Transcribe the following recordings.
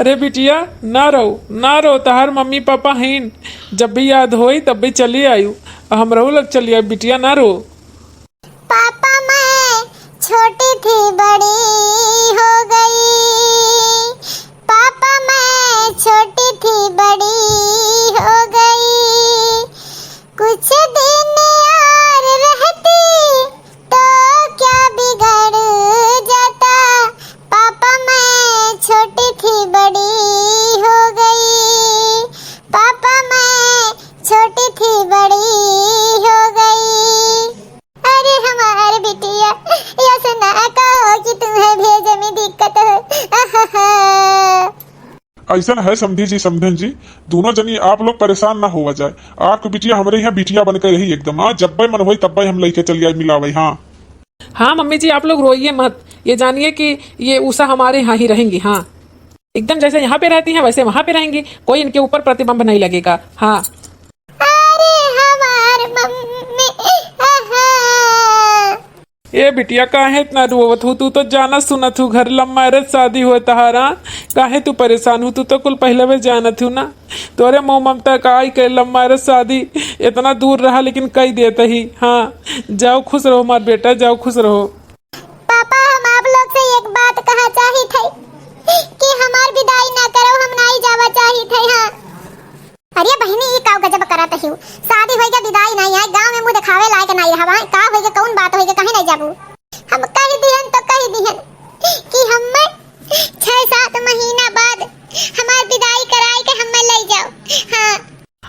अरे बिटिया ना रो तहार मम्मी पापा हैं। जब भी याद होई तब भी चली आयु। हम रहू लग चली आई बिटिया, ना रो। पापा मैं छोटी थी बड़ी हो गई। पापा मैं छोटी थी बड़ी हो गई। कुछ दिन और रहती तो क्या बिगड़ जाता। पापा मैं छोटी थी बड़ी हो गई। पापा मैं छोटी थी बड़ी हो गई। अरे हमारे बिटिया ऐसे ना कहो कि तुम्हें भेजे में दिक्कत है। ऐसा है समझी जी, समझन जी, दोनों जनी आप लोग परेशान ना हुआ जाए। आपकी बिटिया हमारे यहाँ बिटिया बनकर रही एकदम। हाँ, जब मन हो तब हम लेके चलिए आई मिलावे। हाँ मम्मी जी, आप लोग रोइए मत। ये जानिए कि ये उषा हमारे यहाँ ही रहेंगी। हाँ, एकदम जैसे यहाँ पे रहती हैं वैसे वहाँ पे रहेंगी। कोई इनके ऊपर प्रतिबंध नहीं लगेगा। हाँ अरे हमार मम्मी ए बिटिया, काहे इतना रोवत हूँ? तू तो जाना सुनत हूँ घर लव मैरिज शादी हो तहारा। काहे तू परेशान हूँ? तू तो कुल पहले में जानत हूँ ना। तोरे मोह ममता का आई के लव मैरिज शादी इतना दूर रहा लेकिन कई देते ही। हाँ, जाओ खुश रहो मार बेटा, जाओ खुश रहो। पापा हम आप लोग से एक बात कहा चाही थे कि हमार विदाई ना करो, हम नहीं जावा चाही थे। हाँ अरे बहनी, ये काव गजब करत हूँ। शादी होई के विदाई नहीं है, गांव में मुंह दिखावे लायक नहीं रहा। वहां का होई के कौन बात होई के कहीं नहीं जाबू। हम कह दिहन तो कह दिहन कि हम 6-7 महीना बाद हमार विदाई कराई के हम ले जाओ। हाँ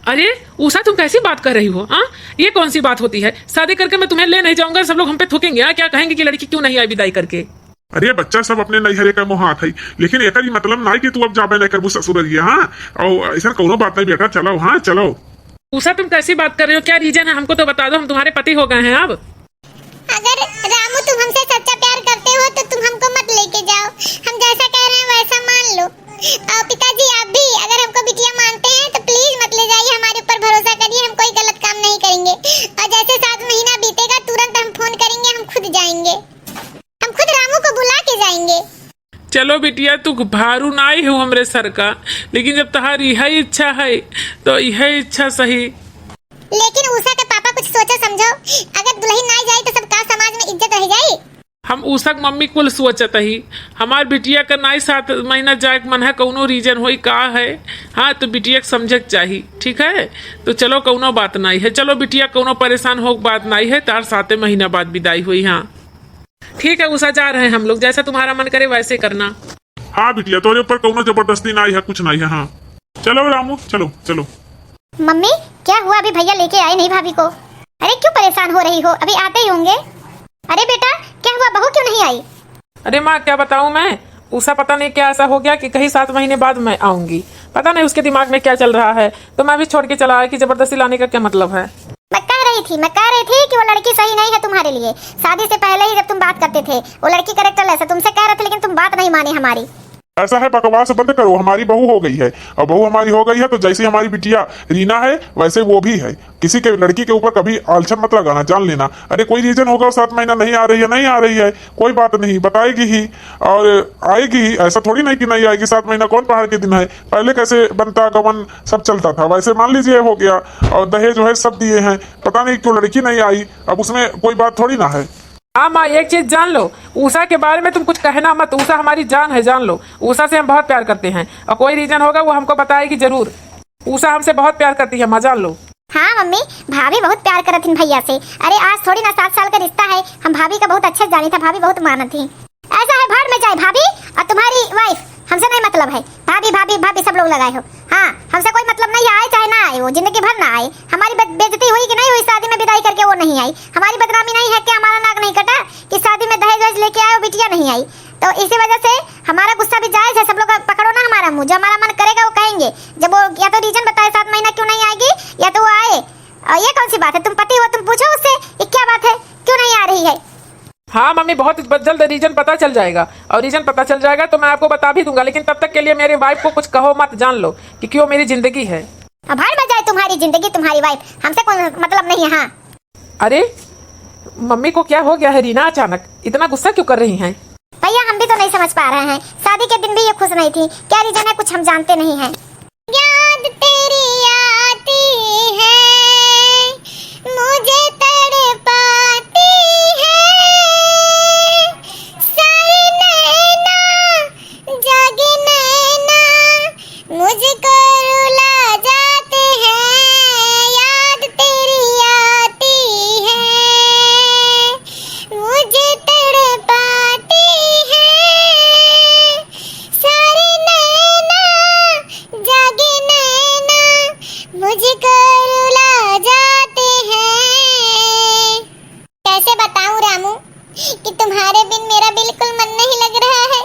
अरे उषा, तुम कैसी बात कर रही हो? हाँ, ये कौन सी बात होती है? शादी करके मैं तुम्हें ले नहीं जाऊंगा, सब लोग हम पे थूकेंगे। हाँ, क्या कहेंगे कि लड़की क्यों नहीं आई विदाई करके? अरे बच्चा सब अपने नैहरे का मोहात है, लेकिन एक ही मतलब नहीं कि तू अब जाबे नहीं करबू ससुररिया। हाँ, और ऐसा कोनो बात नहीं बेटा, चलो। हाँ चलो। उषा, तुम कैसी बात कर रहे हो? क्या रीजन है? हमको तो बता दो, हम तुम्हारे पति हो गए हैं अब। अगर रामू तुम हमसे सच्चा प्यार करते हो तो तुम हमको मत लेके जाओ। हम जैसा कह रहे हैं वैसा मान लो। और पिताजी आप भी अगर हमको बिटिया मानते हैं तो प्लीज मत ले जाइए, हमारे ऊपर भरोसा करिए। हम कोई गलत काम नहीं करेंगे। और जैसे 7 महीना बीतेगा तुरंत हम फोन करेंगे, हम खुद जाएंगे। हम खुद रामू को बुला के जाएंगे। चलो बिटिया, तू भारू ना ही हो हमरे सर का, लेकिन जब तुम्हारी यह इच्छा है तो यह इच्छा सही। लेकिन उषा के पापा कुछ सोचो समझो। अगर दुल्हन ना जाए तो सबका समाज में इज्जत रह जाए। हम उषा के मम्मी कुल सोचत ही हमार बिटिया का नाई 7 महीना जाए मन है, कौनो रीजन होई का है। हाँ, तो बिटिया के समझ चाहिए, ठीक है? तो चलो, कौनो बात नहीं है। चलो बिटिया, कौनो परेशान हो बात नहीं है। तार 7 महीना बाद विदाई हुई। हाँ ठीक है उषा, जा रहे हैं हम लोग। जैसा तुम्हारा मन करे वैसे करना। हाँ बिटिया, तोरे ऊपर कोनो जबरदस्ती नहीं है, कुछ नहीं है। हाँ चलो रामू, चलो चलो। मम्मी क्या हुआ? अभी भैया लेके आए नहीं भाभी को? अरे क्यों परेशान हो रही हो? अभी आते ही होंगे। अरे बेटा क्या हुआ, बहू क्यों नहीं आई? अरे माँ, क्या बताऊँ मैं। उषा पता नहीं क्या ऐसा हो गया कि कहीं 7 महीने बाद मैं आऊंगी। पता नहीं उसके दिमाग में क्या चल रहा है, तो मैं भी छोड़ के चला आया। कि जबरदस्ती लाने का क्या मतलब है? मैं कह रही थी कि वो लड़की सही नहीं है तुम्हारे लिए। शादी से पहले ही जब तुम बात करते थे वो लड़की करेक्टर ऐसा तुमसे कह रहे थे, लेकिन तुम बात नहीं मानी हमारी। ऐसा है, बकवास बंद करो। हमारी बहू हो गई है, और बहू हमारी हो गई है तो जैसी हमारी बिटिया रीना है वैसे वो भी है। किसी के लड़की के ऊपर कभी आलछन मत लगाना, जान लेना। अरे कोई रीजन होगा, 7 महीना नहीं आ रही है, नहीं आ रही है, कोई बात नहीं, बताएगी ही और आएगी ही। ऐसा थोड़ी नहीं कि नहीं आएगी। 7 महीना कौन पहाड़ के दिन है? पहले कैसे बनता गवन सब चलता था, वैसे मान लीजिए हो गया। और दहेज वहेज सब दिए हैं, पता नहीं क्यों लड़की नहीं आई। अब उसमें कोई बात थोड़ी ना है। हाँ माँ, एक चीज जान लो, उषा के बारे में तुम कुछ कहना मत। उषा हमारी जान है, जान लो। उषा से हम बहुत प्यार करते हैं, और कोई रीजन होगा वो हमको बताएगी जरूर। उषा हमसे बहुत प्यार करती है माँ, जान लो। हाँ मम्मी, भाभी बहुत प्यार करत थी भैया से। अरे आज थोड़ी ना 7 साल का रिश्ता है। हम भाभी का बहुत अच्छे जानी था, भाभी बहुत मानत थी। ऐसा है, भाड़ में जाए भाभी और तुम्हारी वाइफ, हमसे नहीं मतलब है। भाभी भाभी भाभी सब लोग लगाए हो। हाँ, हमसे कोई मतलब नहीं, आए चाहे ना आए, वो जिंदगी भर ना आए। हमारी बेइज्जती हुई कि नहीं हुई शादी में विदाई करके वो नहीं आई। हमारी बदनामी नहीं है कि हमारा नाक नहीं कटा कि शादी में दहेज वहेज लेके आए, वो बिटिया नहीं आई। तो इसी वजह से हमारा गुस्सा भी जायज है। सब लोग पकड़ो ना हमारा मुंह, जो हमारा मन करेगा वो कहेंगे। जब वो या तो रीजन बताए 7 महीना क्यों नहीं आएगी, या तो वो आए। और ये कौन सी बात है? तुम पति हो, तुम पूछो उससे ये क्या बात है, क्यों नहीं आ रही है। हाँ मम्मी, बहुत जल्द रीजन पता चल जाएगा, और रीजन पता चल जाएगा तो मैं आपको बता भी दूंगा। लेकिन तब तक के लिए मेरी वाइफ को कुछ कहो मत, जान लो कि क्यों मेरी जिंदगी है। भाड़ में जाए तुम्हारी जिंदगी, तुम्हारी वाइफ, हमसे कोई मतलब नहीं है। हाँ अरे मम्मी को क्या हो गया है रीना? अचानक इतना गुस्सा क्यों कर रही हैं? भैया हम भी तो नहीं समझ पा रहे हैं। शादी के दिन भी ये खुश नहीं थी। क्या रीजन है कुछ हम जानते नहीं हैं। याद तेरी आती है, मुझे तड़पाती है, सारे नैना जागे नैना मुझको रुला जाते हैं। याद तेरी आती है, मुझे तड़पाती है, सारे नैना जागे नैना मुझको रुला जाते हैं। कैसे बताऊं रामू कि तुम्हारे बिन मेरा बिल्कुल मन नहीं लग रहा है।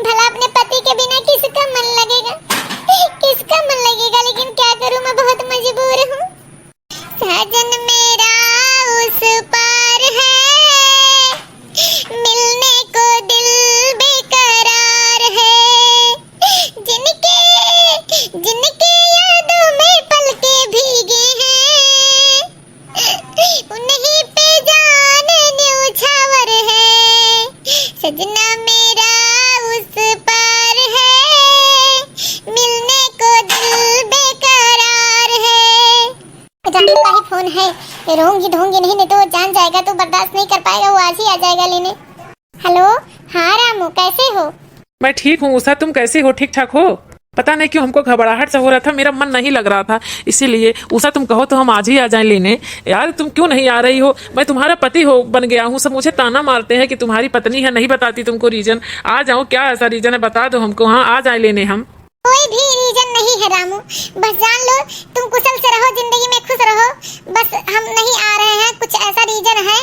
भला अपने पति के बिना किसका मन लगेगा, किसका मन लगेगा, लेकिन क्या करूं मैं बहुत मजबूर हूँ। साजन मेरा उस पार है, मिलने को दिल बेकरार है, जिनके जिनके यादों में पलके भीगे हैं, उन्हीं पे जान न्योछावर है। सजना मेरा उस पार है, मिलने को दिल बेकरार है। जानू का ही फोन है, रोंगी ढोंगी नहीं तो वो जान जाएगा, तो बर्दाश्त नहीं कर पाएगा, वो आज ही आ जाएगा लेने। हेलो, हाँ रामू कैसे हो? मैं ठीक हूँ उषा, तुम कैसी हो? ठीक ठाक हो? पता नहीं क्यों हमको घबराहट सा हो रहा था, मेरा मन नहीं लग रहा था, इसीलिए उषा तुम कहो तो हम आज ही आ जाएं लेने। यार तुम क्यों नहीं आ रही हो? मैं तुम्हारा पति हो बन गया हूँ, सब मुझे ताना मारते हैं कि तुम्हारी पत्नी है, नहीं बताती तुमको रीजन। आ जाओ, क्या ऐसा रीजन है बता दो हमको। हाँ आ जाए लेने हम। कोई भी रीजन नहीं है रामू, बस जान लो तुम कुशल से रहो, जिंदगी में खुश रहो। बस हम नहीं आ रहे हैं, कुछ ऐसा रीजन है,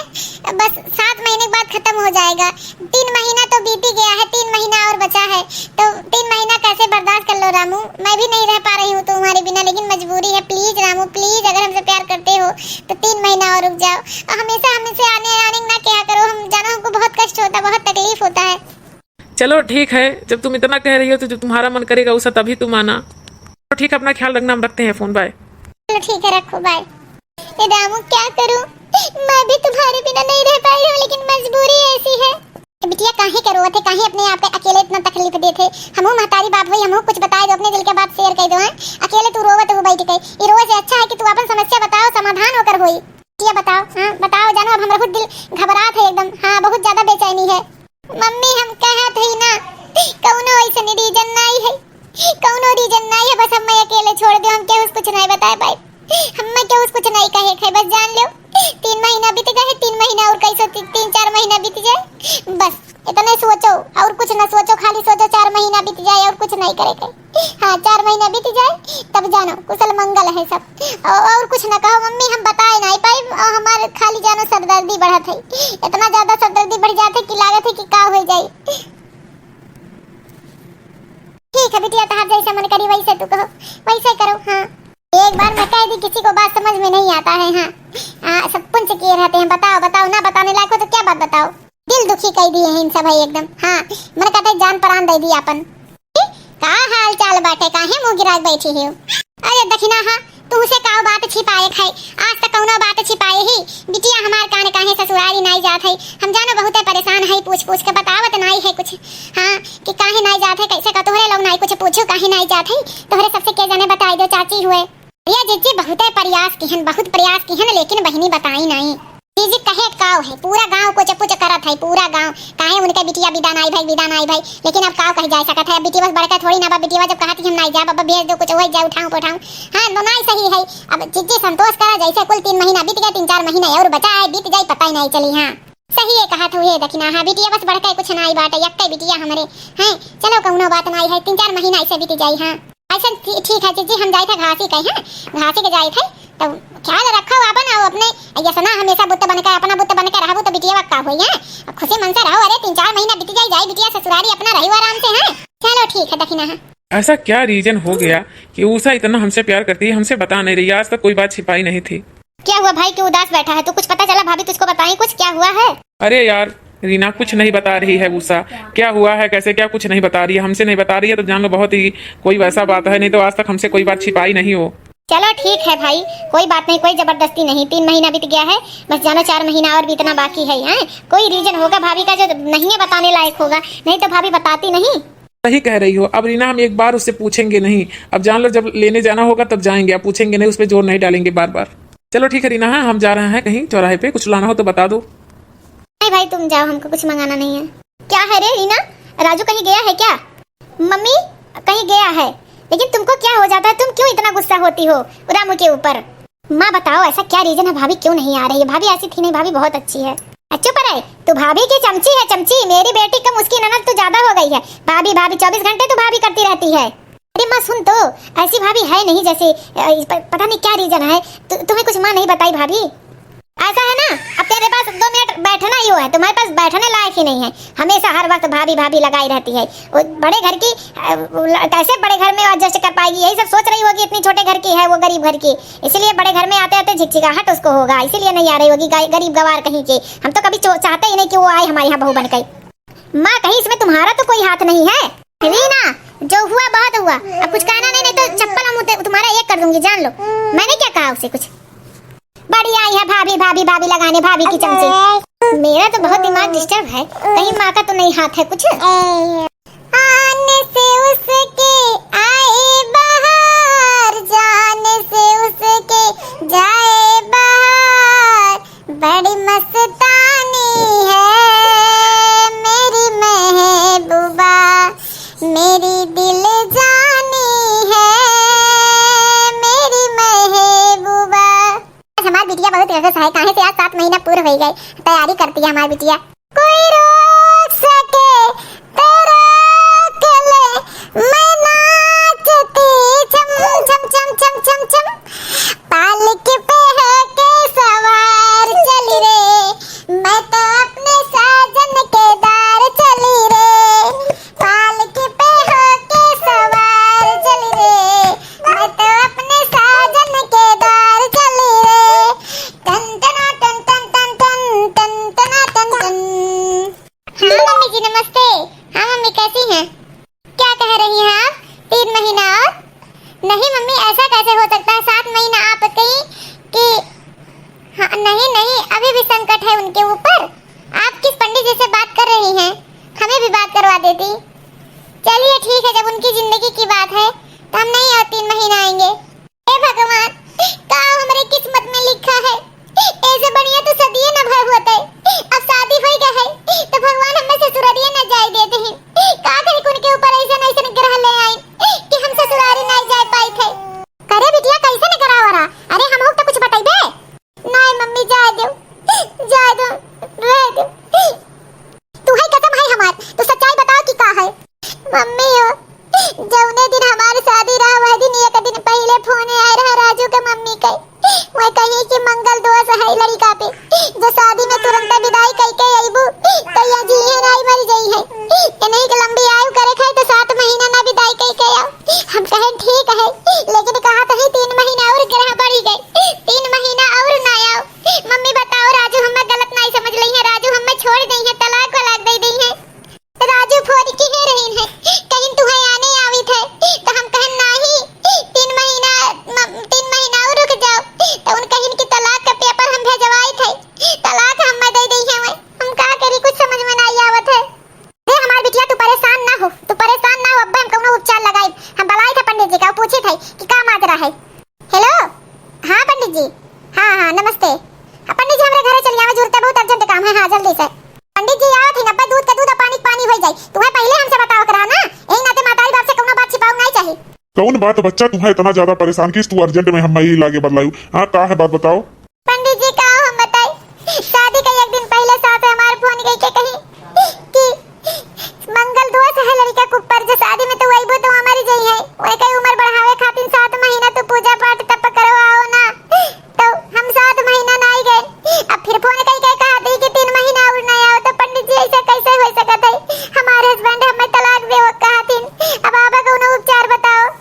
बस 7 महीने के बाद खत्म हो जाएगा। 3 महीना तो बीत ही गया है, 3 महीना और बचा है, तो 3 महीना कैसे बर्दाश्त कर लो रामू। मैं भी नहीं रह पा रही हूँ तुम्हारे बिना, लेकिन मजबूरी है। प्लीज रामू प्लीज, अगर हमसे प्यार करते हो तो 3 महीना और रुक जाओ। हमेशा हमसे आने ना क्या करो, हम जानो हमको बहुत कष्ट होता है, बहुत तकलीफ होता है। चलो ठीक है, जब तुम इतना कह रही हो तो जो तुम्हारा मन करेगा उषा तभी तुम आना। तो ठीक है, अपना ख्याल रखना, हम रखते हैं फोन। बाय। चलो ठीक है, रखो बाय। रामू क्या करूं, मैं भी तुम्हारे बिना नहीं रह पा रही हूँ, लेकिन मजबूरी ऐसी है। बिटिया काहे करो थे, काहे अपने आप पे अकेले इतना तकलीफ देते। हमहू महतारी बाप हुई, हमहू कुछ बताए दो, अपने दिल के बात शेयर कर दो। अकेले तू रोवत हो बैठ गई, ये रोज से अच्छा है कि तू अपन समस्या बताओ, समाधान होकर होई। बिटिया बताओ, हाँ बताओ, जानो अब हमारा खुद दिल घबरात है एकदम। हाँ बहुत ज्यादा बेचैनी है। मम्मी हम कहत हई ना, कौनो ऐसा रीजन नहीं है, कौनो रीजन नहीं है, बस हम अकेले छोड़ दो, हम केहू कुछ नहीं बताए पाए, हम केहू कुछ नहीं कहे खे, बस जान लो 3 महीना बीत गए, 3 महीना और कैसे 3-4 महीना बीत जाए, बस इतना सोचो और कुछ ना सोचो, खाली सोचो 4 महीना बीत जाए और कुछ नहीं करे खे। हाँ 4 महीना बीत जाए तब जानो कुशल मंगल है सब, और कुछ ना कहो मम्मी, हम बताए नहीं पाए, हमारे खाली जानो सरदर्दी बढ़त है, इतना ज्यादा सरदर्दी बढ़ जाते कि लागत है कि का हो जाए। ठीक है बिटिया, तहार जैसा मन करी वैसे तू कहो, वैसे करो। हाँ एक बार मैं कह दी, किसी को बात समझ में नहीं आता है। हाँ सब पुंछ किए रहते हैं, बताओ बताओ, ना बताने लायक हो तो क्या बात बताओ। दिल दुखी कह दिए हैं इन सब है एकदम। हाँ मन कहते जान प्राण दे दिया अपन। का हाल चाल बाटे, काहे मुंह गिरा बैठी हो? अरे दखिना हाँ तू उसे का बात छिपाए खाई, आज तक कौनो बात छिपाए ही। बिटिया हमार काने काहे ससुराली नहीं जात है, हम जानो बहुत परेशान है, पूछ पूछ के बतावत नहीं है कुछ। हाँ कि काहे नहीं जात है, कैसे का तोहरे लोग नहीं कुछ पूछो काहे नहीं जात है, तोहरे सबसे के जाने बताई दो चाची हुए। भैया जीजी बहुत प्रयास किहन, बहुत प्रयास किहन, लेकिन बहनी बताई नहीं। जीजी कहे काव है, पूरा गांव को चपुच करत है, पूरा गांव काहे उनके बिटिया विदा नहीं भाई, विदा नहीं भाई, लेकिन अब काव कह जा सकत है। बिटिया बस बड़का थोड़ी ना, बिटिया जब कहती हम नहीं जा बाबा भेज दो कुछ हो जाए, उठाऊं पठाऊं। हाँ तो नहीं सही है। अब जीजी संतोष करा, जैसे कुल 3 महीना बीत गया, 3-4 महीना और बचा है, बीत जाए पता ही नहीं चली। हाँ सही है कहा हुए दखिना। हाँ बिटिया बस बड़का कुछ नहीं बाटे, यक्के बिटिया हमरे हैं, चलो कौनो बात नहीं है, 3-4 महीना ऐसे बीत जाए। हाँ ऐसा ठीक है जीजी, हम जाए थे घासी कहे, हाँ घासी के जाए थे, तो ख्याल रखो अपन और अपने ऐसा ना हमेशा बुत्त बनकर, अपना बुत्त बनकर रहबो तो बिटिया वक्का होई है, खुशी मन से रहो। अरे 3-4 महीना बीत जाए बिटिया ससुरारी अपना रही आराम से। है चलो ठीक है दखिना। हाँ ऐसा क्या रीजन हो गया कि उषा इतना हमसे प्यार करती है, हमसे बता नहीं रही, आज तक कोई बात छिपाई नहीं थी। क्या हुआ भाई, क्यों उदास बैठा है तू? कुछ पता चला भाभी तुझको बताई कुछ, क्या हुआ है? अरे यार रीना कुछ नहीं बता रही है उषा, क्या हुआ है कैसे क्या कुछ नहीं बता रही है, हमसे नहीं बता रही है, तो जान लो बहुत ही कोई वैसा बात है, नहीं तो आज तक हमसे कोई बात छिपाई नहीं हो। चलो ठीक है भाई, कोई बात नहीं, कोई जबरदस्ती नहीं, 3 महीना बीत गया है, बस जानो 4 महीना और बीतना बाकी है। कोई रीजन होगा भाभी का जो नहीं है बताने लायक होगा, नहीं तो भाभी बताती नहीं। सही कह रही हो। अब रीना हम एक बार उससे पूछेंगे नहीं, अब जान लो जब लेने जाना होगा तब जाएंगे, अब पूछेंगे नहीं, उस पर जोर नहीं डालेंगे बार बार। चलो ठीक है रीना, हाँ हम जा रहे हैं कहीं चौराहे पे, कुछ लाना हो तो बता दो। नहीं भाई तुम जाओ, हमको कुछ मंगाना नहीं है। क्या है रे रीना, राजू कहीं गया है क्या? मम्मी कहीं गया है, लेकिन तुमको क्या हो जाता है, तुम क्यों इतना गुस्सा होती हो रामू के ऊपर? माँ बताओ ऐसा क्या रीजन है, भाभी क्यों नहीं आ रही है? भाभी ऐसी थी नहीं, भाभी बहुत अच्छी है। चुप रहे, तू भाभी की चमची है चमची, मेरी बेटी कम उसकी ननद तो ज्यादा हो गई है। भाभी भाभी 24 घंटे तो भाभी करती रहती है। अरे माँ सुन तो, ऐसी भाभी है नहीं जैसे पता नहीं क्या रीजन है, तुम्हें कुछ माँ नहीं बताई भाभी? ऐसा है ना, अब तेरे पास 2 मिनट बैठना ही है, तुम्हारे पास बैठने लायक ही नहीं है, हमेशा हर वक्त भाभी भाभी लगाई रहती है। वो बड़े घर की कैसे बड़े घर में एडजस्ट कर पाएगी, यही सब सोच रही होगी, इतनी छोटे घर की है वो, गरीब घर की, इसीलिए बड़े घर में आते आते झिकझिकाहट उसको होगा, इसीलिए नहीं आ रही होगी गरीब गवार कहीं के। हम तो कभी चाहते ही नहीं कि वो आए हमारे यहाँ बहू बनकर। माँ कहीं इसमें तुम्हारा तो कोई हाथ नहीं है। रीना जो हुआ बहुत हुआ, अब कुछ कहना नहीं तो चप्पल हम तुम्हारा एक कर दूंगी, जान लो। मैंने क्या कहा उसे कुछ? बड़ी आई है भाभी भाभी भाभी लगाने, भाभी की चमची। मेरा तो बहुत दिमाग डिस्टर्ब है, कहीं माँ का तो नहीं हाथ है कुछ? आने से उसके आए बाहर, जाने से उसके जाए बाहर, बड़ी मस्तानी है मेरी महबूबा, मेरी दिल जानी है मेरी महबूबा। हमारी बिटिया बहुत रस है, कहां से आज 7 महीना पूरे हो गए, तैयारी करती है हमारी बिटिया। कोई रोक सके तो रोक ले, मैं नाचती छम छम छम छम छम छम, पालक पे होके सवार चली रे, मैं तो अपने साजन के दार चली रे, पालक पे होके सवार चली रे, मैं तो अपने साजन के दार चली रे, टन टना टन टन टन टन टन टना टन टन। हाँ मम्मी जी नमस्ते। हाँ मम्मी कैसी हैं? क्या कह रही हैं आप? 3 महीना और? नहीं मम्मी ऐसा कैसे हो सकता है, 7 महीना आप कहीं कि? हाँ नहीं नहीं, अभी भी संकट है उनके ऊपर। आप किस पंडित जी से बात कर रही हैं? हमें भी बात करवा देती। चलिए ठीक है, जब उनकी जिंदगी की बात है तो हम नहीं और 3 महीना आएंगे। हे भगवान, का हमारे किस्मत में लिखा है, ऐसे बढ़िया तो सदिये न भर होते, अब शादी हो गया है तो भगवान हमें ससुरारिये न जाए देते हैं। का करे उनके ऊपर ऐसे न ग्रह ले आए कि हम ससुरारी नहीं जा पाए थे। करे बिटिया कैसे न करावा रहा? अरे हम तो कुछ बताइबे? नहीं मम्मी जाए दो रह दो, तू है कसम है हमार, तू सच्चाई बताओ कि का है? मम्मी हो जौने दिन हमारी शादी रहा वह दिन एक दिन पहले फोन आए रहा राजू के मम्मी के, वह कही कि मंगल दोष है लड़का पे, जो शादी में तुरंत विदाई कई के आईबू तो या जी है नहीं मर गई है, ये नहीं कि लंबी आयु करे खाए तो 7 महीना ना विदाई कई के आओ। हम कहे ठीक है, लेकिन कहा तो है 3 महीना और ग्रह बढ़ी गए, 3 महीना और ना आओ। मम्मी बताओ राजू हमें गलत नहीं समझ रही है, राजू हमें छोड़ दी है, तलाक दी दी है, राजू फोन की है रही है, कहीं तुम्हें आने आवी थे तो हम कहे नहीं 3 महीना और रुक जाओ, तो उन कहीं की तलाक का पेपर हम भेजवाए थे, तलाक हमें दे दी है, हम क्या करी कुछ समझ में नहीं आवत है। अरे हमारी बिटिया तू परेशान ना हो, अब हम कोनो उपचार लगाए, हम बुलाए थे पंडित जी का, पूछे थे कि का माजरा है। हेलो हाँ पंडित जी, हाँ नमस्ते। पंडित जी हमारे घर चलिए, हमें जरूरत है, बहुत अर्जेंट काम है। हाँ जल्दी से पंडित जी आओ थे, अब्बा दूध का दूध पानी पानी हो जाए, तुम्हें पहले हमसे बताओ करा ना, यही नाते मातारी बाप से कोनो बात छिपाओ नहीं चाहिए। कौन बात बच्चा तुम्हें इतना ज्यादा परेशान किस, तू अर्जेंट में हम ही लागे बदलायू? हाँ का है बात बताओ। पंडित जी का हम बताए, शादी का एक दिन पहले साथ हमारे फोन गई के कहीं कि मंगल दोष है लड़का के ऊपर, जो शादी में तो वही तो हमारी जई है, वही कई उम्र बढ़ावे खातिर 7 महीना तो पूजा पाठ तप करवाओ ना, तो हम 7 महीना नहीं गए, अब फिर फोन कई कहा दी कि 3 महीना और ना आओ, तो पंडित जी ऐसा कैसे हो सकता है? हमारे हस्बैंड हमें तलाक दे कहा थी, अब बाबा को उन्हें उपचार बताओ।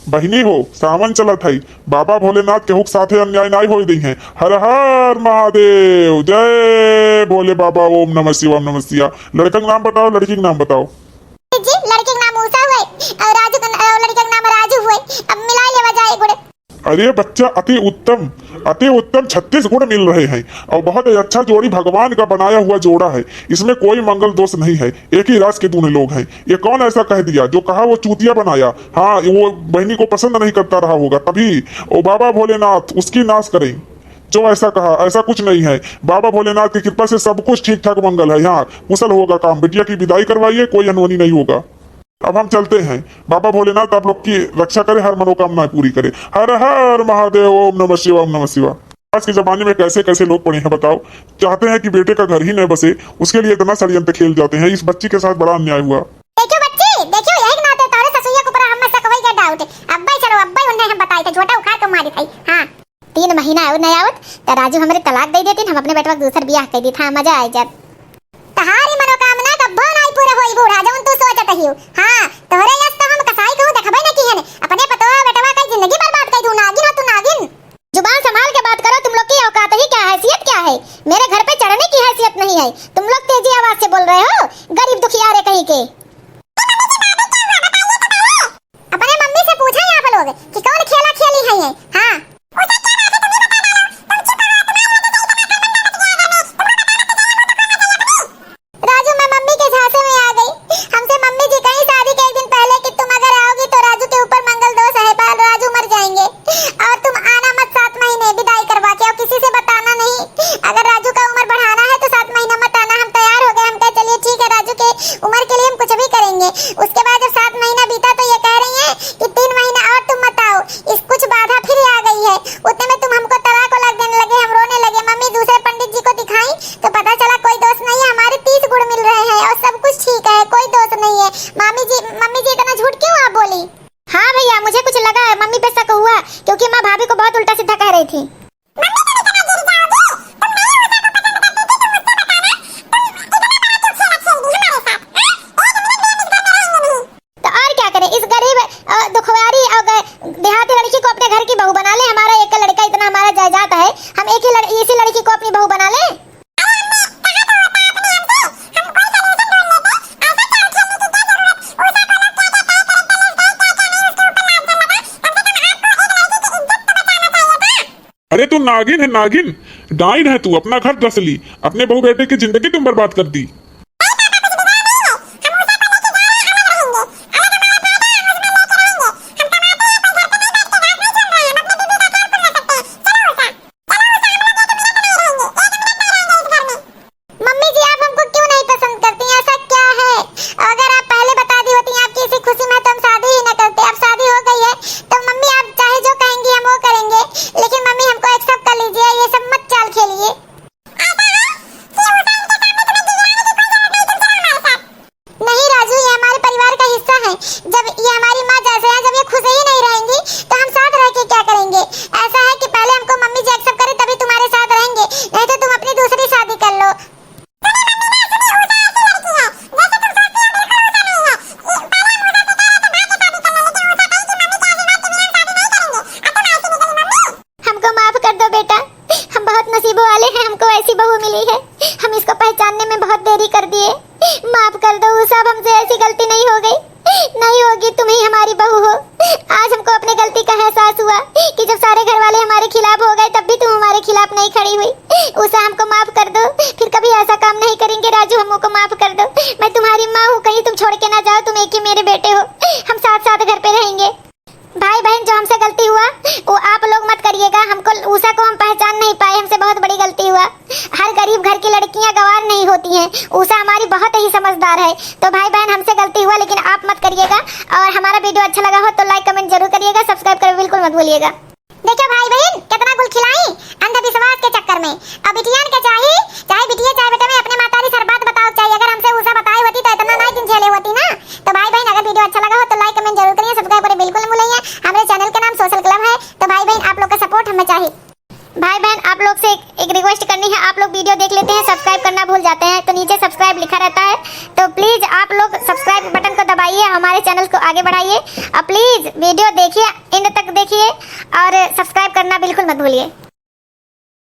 बहिनी हो सावन चलत है, बाबा भोलेनाथ के हुक साथे अन्याय नहीं हो दी है। हर हर महादेव, जय भोले बाबा, ओम नमः शिवाय नमः शिवाय। लड़का का नाम बताओ, लड़की का नाम बताओ। जी लड़के का नाम उषा हुए और राजू का लड़के का नाम राजू हुए, अब मिला ले बजाए गुड़े। अरे बच्चा अति उत्तम 36 गुण मिल रहे हैं और बहुत ही अच्छा जोड़ी भगवान का बनाया हुआ जोड़ा है। इसमें कोई मंगल दोष नहीं है। एक ही राज के दोनों लोग हैं। ये कौन ऐसा कह दिया? जो कहा वो चूतिया बनाया। हाँ, वो बहनी को पसंद नहीं करता रहा होगा, तभी ओ बाबा भोलेनाथ उसकी नाश करें। जो ऐसा कहा, ऐसा कुछ नहीं है। बाबा भोलेनाथ की कृपा से सब कुछ ठीक ठाक मंगल है। यहाँ कुशल होगा काम। बिटिया की विदाई करवाइए, कोई अनहोनी नहीं होगा। अब हम चलते हैं। बाबा भोलेनाथ आप लोग की रक्षा करे, हर मनोकामना पूरी करे। हर हर महादेव, ओम नमः शिवाय, ओम नमः शिवाय। आज के जमाने में कैसे कैसे लोग पड़े हैं बताओ। चाहते हैं कि बेटे का घर ही न बसे, उसके लिए इतना षड्यंत्र खेल जाते हैं। इस बच्ची के साथ बड़ा अन्याय हुआ। देखियो बच्ची, देखियो यही नाते तारे ससुइया के ऊपर हम में सकवई का डाउट। अब्बा चलो अब्बा उन्हें हम बताई थे, झोटा उखाड़ के मारी थी। हां 3 महीना और नहीं आवत त राजू हमरे तलाक दे देती, हम अपने बेटवा दूसर बियाह कर दी था। मजा आ जात। तहारी मनोकामना कब्बो नहीं पूरा होई बूढ़ा जवन तू सोचत हियो। हां तोरे यस तो हम कसाई कहू देखबै न की है अपने पतवा बेटवा का जिंदगी बर्बाद कर दू। नागिन हो तू नागिन। जुबान संभाल के बात करो। तुम लोग की औकात ही क्या, हैसियत क्या है? मेरे घर पे चढ़ने की हैसियत नहीं है। तुम लोग तेजी आवाज से बोल रहे हो, गरीब दुखियारे कहीं के। अपने मम्मी से पूछा आप लोग कि कौन खेला खेली है ये? हां राजू, मैं मम्मी के झांसे में आ गई। हमसे मम्मी जी कहीं शादी के एक दिन पहले कि तुम अगर आओगी तो राजू के ऊपर मंगल दोष है, बाल राजू मर जाएंगे और तुम आना मत 7 महीने विदाई करवा के, और किसी से बताना नहीं। अगर राजू का उम्र बढ़ाना है तो 7 महीना मत आना। हम तैयार हो गए। हम कहे चलिए ठीक है, राजू के उम्र के लिए हम कुछ भी करेंगे। उसके बाद जब 7 महीना बीता तो ये कह रही है कि 3 महीना और तुम मत आओ। इस कुछ बाधा फिर आ गई है। उतने में तुम हमको तलाक लग देने लगे। हम रोने लगे। मम्मी दूसरे पंडित जी को दिखाई तो पता चला कोई दोष नहीं है, हमारे 30 गुण मिल रहे हैं और सब कुछ ठीक है, कोई दोष नहीं है। मम्मी जी इतना झूठ क्यों आप बोली? हाँ भैया, मुझे कुछ लगा है, मम्मी पे शक हुआ क्योंकि माँ भाभी को बहुत उल्टा सीधा कह रही थी। तो और क्या करें, इस गरीब दुखवारी और देहाती लड़की को अपने घर की बहू बना ले। हमारा एक लड़का इतना हमारा जायदाद है, हम इसी लड़की को अपनी बहू बना ले। अरे तू नागिन है, नागिन डाइन है तू। अपना घर दस ली, अपने बहू बेटे की जिंदगी तुम बर्बाद कर दी। मम्मी जी आप हमको क्यों नहीं पसंद करती? ऐसा क्या है? अगर आप पहले बता दी होती आपकी इसी खुशी में तो हम शादी ही न करते। अब शादी हो गई है तो मम्मी आप चाहे जो कहेंगी हम वो करेंगे, लेकिन मम्मी हमको एक्सेप्ट कर लीजिए। ये सब मत चाल खेलिए। नहीं राजू, ये हमारे परिवार का हिस्सा है। जब ये हमारी माँ जैसे हैं, जब ये खुश ही नहीं रहेंगी तो हम साथ रह के क्या करेंगे? ऐसा है कि पहले हमको मम्मी जी एक्सेप्ट करे तभी तुम्हारे साथ रहेंगे, नहीं तो तुम अपनी दूसरी शादी कर लो। हमको माफ कर दो बेटा, हम बहुत नसीबों वाले हैं, हमको ऐसी बहू मिली है। हम इसको पहचानने में बहुत देरी कर दिए। माफ कर दो सब, हमसे ऐसी गलती नहीं हो गई, नहीं होगी। तुम ही हमारी बहू हो। आज हमको अपने गलती का एहसास हुआ कि जब सारे घर वाले हमारे खिलाफ हो गए तब भी तुम हमारे खिलाफ नहीं खड़ी हुई। उसे हमको माफ कर दो, फिर कभी ऐसा काम नहीं करेंगे। राजू हमको माफ कर दो। मैं तुम्हारी माँ हूँ, कहीं तुम छोड़ के ना जाओ। तुम एक ही मेरे बेटे हो, हम साथ साथ घर पे रहेंगे। भाई बहन जो हमसे गलती हुआ वो आप लोग मत करिएगा। हमको उषा को हम पहचान नहीं पाए, हमसे बहुत बड़ी गलती हुआ। हर गरीब घर की लड़कियां गवार नहीं होती हैं। उषा हमारी बहुत ही समझदार है। तो भाई बहन हमसे गलती हुआ, लेकिन आप मत करिएगा। और हमारा वीडियो अच्छा लगा हो तो लाइक कमेंट जरूर करिएगा, सब्सक्राइब करना बिल्कुल मत भूलिएगा। देखो भाई बहन कितना गुल खिलाई अंधविश्वास के चक्कर में। अब बिटियान के चाहे बिटिया चाहे बेटा में अपने मातारी सर बात बताओ चाहिए। अगर हमसे उषा बताई होती तो इतना नहीं दिन झेले होती ना। तो भाई बहन अगर वीडियो अच्छा लगा हो तो लाइक कमेंट जरूर करिए, सब्सक्राइब करें बिल्कुल न भूलिए। हमारे चैनल का नाम सोशल क्लब है। तो भाई बहन आप लोग का सपोर्ट हमें चाहिए। भाई बहन आप लोग से एक रिक्वेस्ट करनी है, आप लोग वीडियो देख लेते हैं, सब्सक्राइब करना भूल जाते हैं, तो नीचे सब्सक्राइब लिखा रहता है। तो प्लीज आप लोग सब्सक्राइब बटन को दबाइए, हमारे चैनल को आगे बढ़ाइए। और प्लीज वीडियो देखिए, एंड तक देखिए और सब्सक्राइब करना बिल्कुल मत भूलिए।